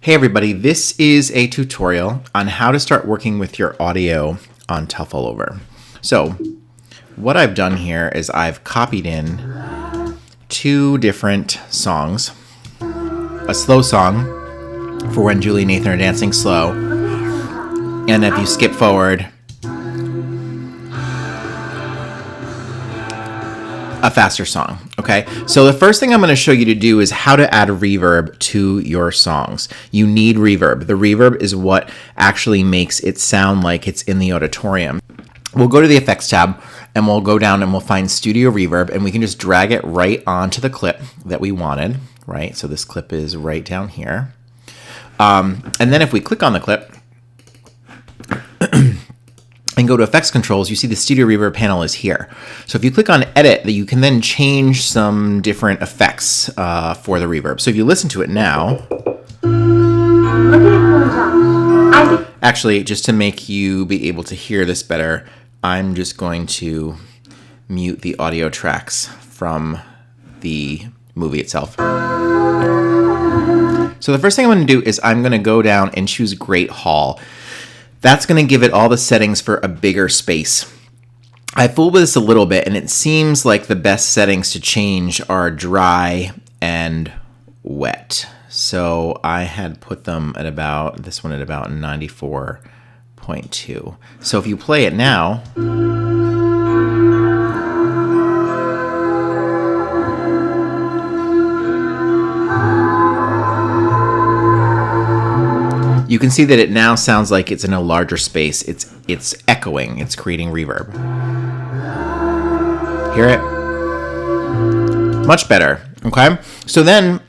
Hey everybody, this is a tutorial on how to start working with your audio on Tough All Over. So what I've done here is I've copied in two different songs. A slow song for when Julie and Nathan are dancing slow, and if you skip forward, a faster song. Okay, so the first thing I'm going to show you to do is how to add reverb to your songs. You need reverb. The reverb is what actually makes it sound like it's in the auditorium. We'll go to the effects tab and we'll go down and we'll find studio reverb, and we can just drag it right onto the clip that we wanted, right? So this clip is right down here. And then if we click on the clip and go to effects controls, you see the studio reverb panel is here. So if you click on edit, you can then change some different effects for the reverb. So if you listen to it now, actually, just to make you be able to hear this better, I'm just going to mute the audio tracks from the movie itself. So the first thing I'm going to do is I'm going to go down and choose Great Hall. That's going to give it all the settings for a bigger space. I fooled with this a little bit, and it seems like the best settings to change are dry and wet. So I had put them at about, this one at about 94.2. So if you play it now, you can see that it now sounds like it's in a larger space. It's echoing. It's creating reverb. Hear it? Much better. Okay? So then,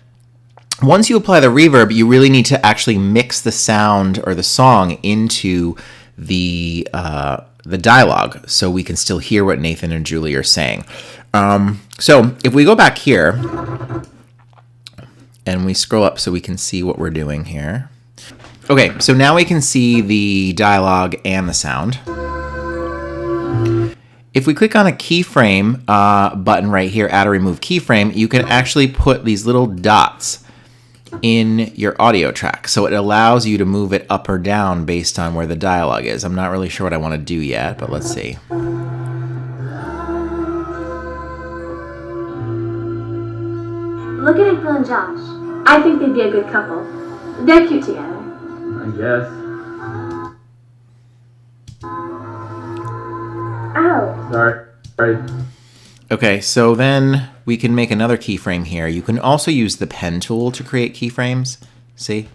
once you apply the reverb, you really need to actually mix the sound or the song into the dialogue so we can still hear what Nathan and Julie are saying. So if we go back here and we scroll up so we can see what we're doing here. Okay, so now we can see the dialogue and the sound. If we click on a keyframe button right here, add or remove keyframe, you can actually put these little dots in your audio track. So it allows you to move it up or down based on where the dialogue is. I'm not really sure what I want to do yet, but let's see. Look at April and Josh. I think they'd be a good couple. They're cute together. I guess. Ow. Sorry. Okay, so then we can make another keyframe here. You can also use the pen tool to create keyframes. See?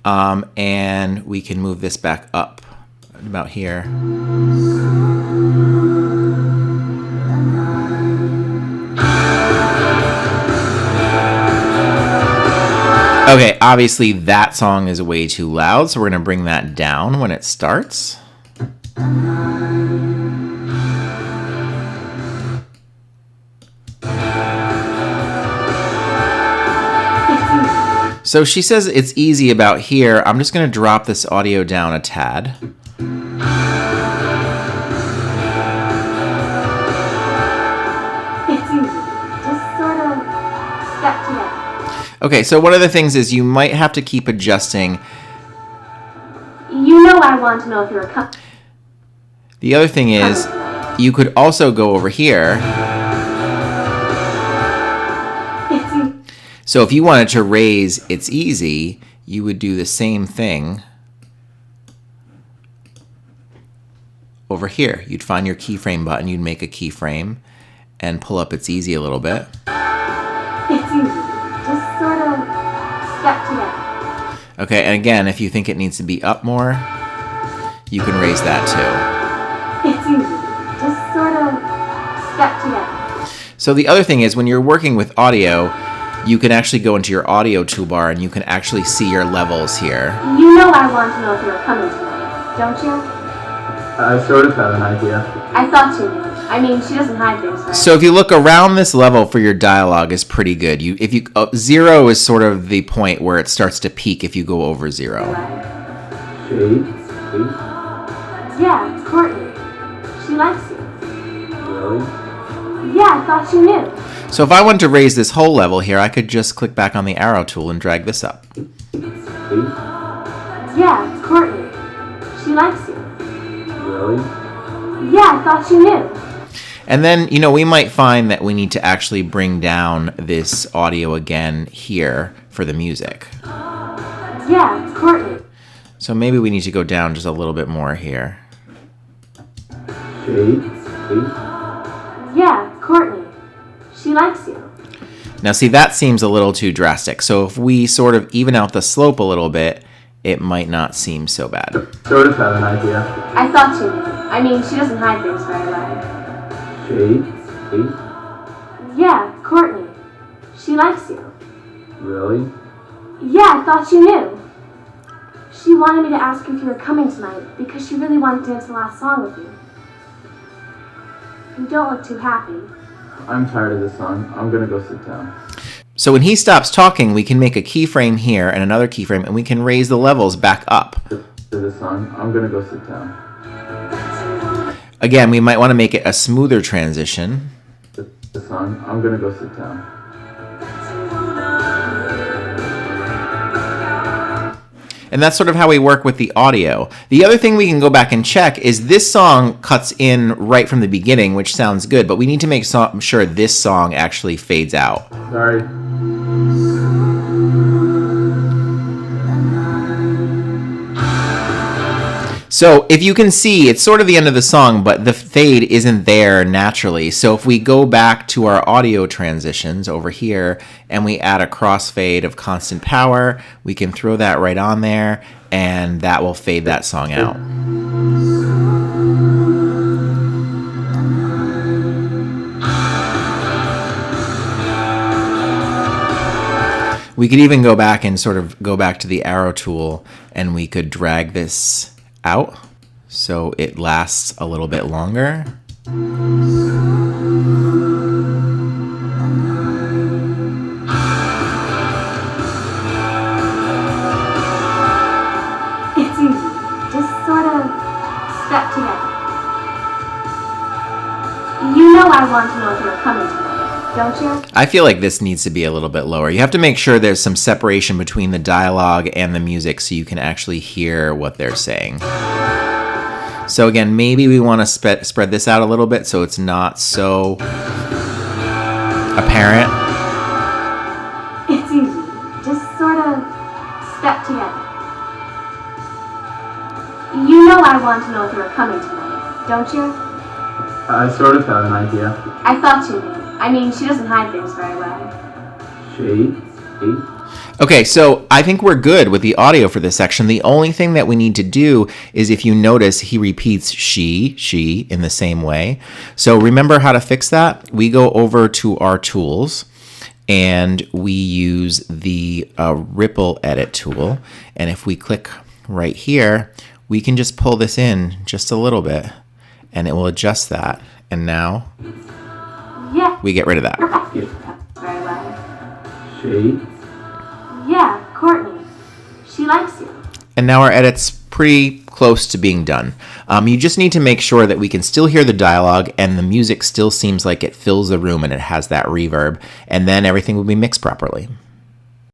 And we can move this back up about here. Okay, obviously that song is way too loud, so we're going to bring that down when it starts. So she says it's easy about here. I'm just going to drop this audio down a tad. It's easy. Just sort of step together. Okay, so one of the things is you might have to keep adjusting. You know I want to know if you're a couple. The other thing is you could also go over here. So if you wanted to raise It's Easy, you would do the same thing over here. You'd find your keyframe button, you'd make a keyframe and pull up It's Easy a little bit. It's easy. Just sort of step together. Okay, and again, if you think it needs to be up more, you can raise that too. It's easy. Just sort of step together. So the other thing is when you're working with audio, you can actually go into your audio toolbar and you can actually see your levels here. You know I want to know if you're coming tonight, don't you? I sort of have an idea. I thought you knew. I mean, she doesn't hide things, right? So if you look around, this level for your dialogue is pretty good. Zero is sort of the point where it starts to peak if you go over 0. Shades? Yeah, it's Courtney. She likes you. Really? Yeah, I thought you knew. So if I wanted to raise this whole level here, I could just click back on the arrow tool and drag this up. It's Yeah, Courtney. She likes you. Really? Yeah, I thought you knew. And then, we might find that we need to actually bring down this audio again here for the music. Yeah, Courtney. So maybe we need to go down just a little bit more here. Jade? Yeah, Courtney. She likes you. Now, see, that seems a little too drastic. So if we sort of even out the slope a little bit, it might not seem so bad. Sort of have an idea. I thought you knew. I mean, she doesn't hide things very well. Jade? Yeah, Courtney. She likes you. Really? Yeah, I thought you knew. She wanted me to ask you if you were coming tonight because she really wanted to dance the last song with you. You don't look too happy. I'm tired of this song. I'm gonna go sit down. So when he stops talking, we can make a keyframe here and another keyframe, and we can raise the levels back up. To this song, I'm gonna go sit down. Again, we might want to make it a smoother transition. To this song, I'm gonna go sit down. And that's sort of how we work with the audio. The other thing we can go back and check is this song cuts in right from the beginning, which sounds good, but we need to make sure this song actually fades out. Sorry. So if you can see, it's sort of the end of the song, but the fade isn't there naturally. So if we go back to our audio transitions over here and we add a crossfade of constant power, we can throw that right on there and that will fade that song out. We could even go back and sort of go back to the arrow tool and we could drag this out so it lasts a little bit longer. It's easy. Just sort of step together. You know I want to know if you're coming tonight, don't you? I feel like this needs to be a little bit lower. You have to make sure there's some separation between the dialogue and the music so you can actually hear what they're saying. So again, maybe we want to spread this out a little bit so it's not so apparent. It's easy. Just sort of step together. You know I want to know if you're coming tonight, don't you? I sort of have an idea. I thought you knew. I mean, she doesn't hide things very well. Jade? Okay, so I think we're good with the audio for this section. The only thing that we need to do is, if you notice, he repeats she in the same way. So remember how to fix that? We go over to our tools and we use the ripple edit tool. And if we click right here, we can just pull this in just a little bit and it will adjust that. And now Yeah. we get rid of that. Very well. Jade? Yeah, Courtney. She likes you. And now our edit's pretty close to being done. You just need to make sure that we can still hear the dialogue and the music still seems like it fills the room and it has that reverb, and then everything will be mixed properly.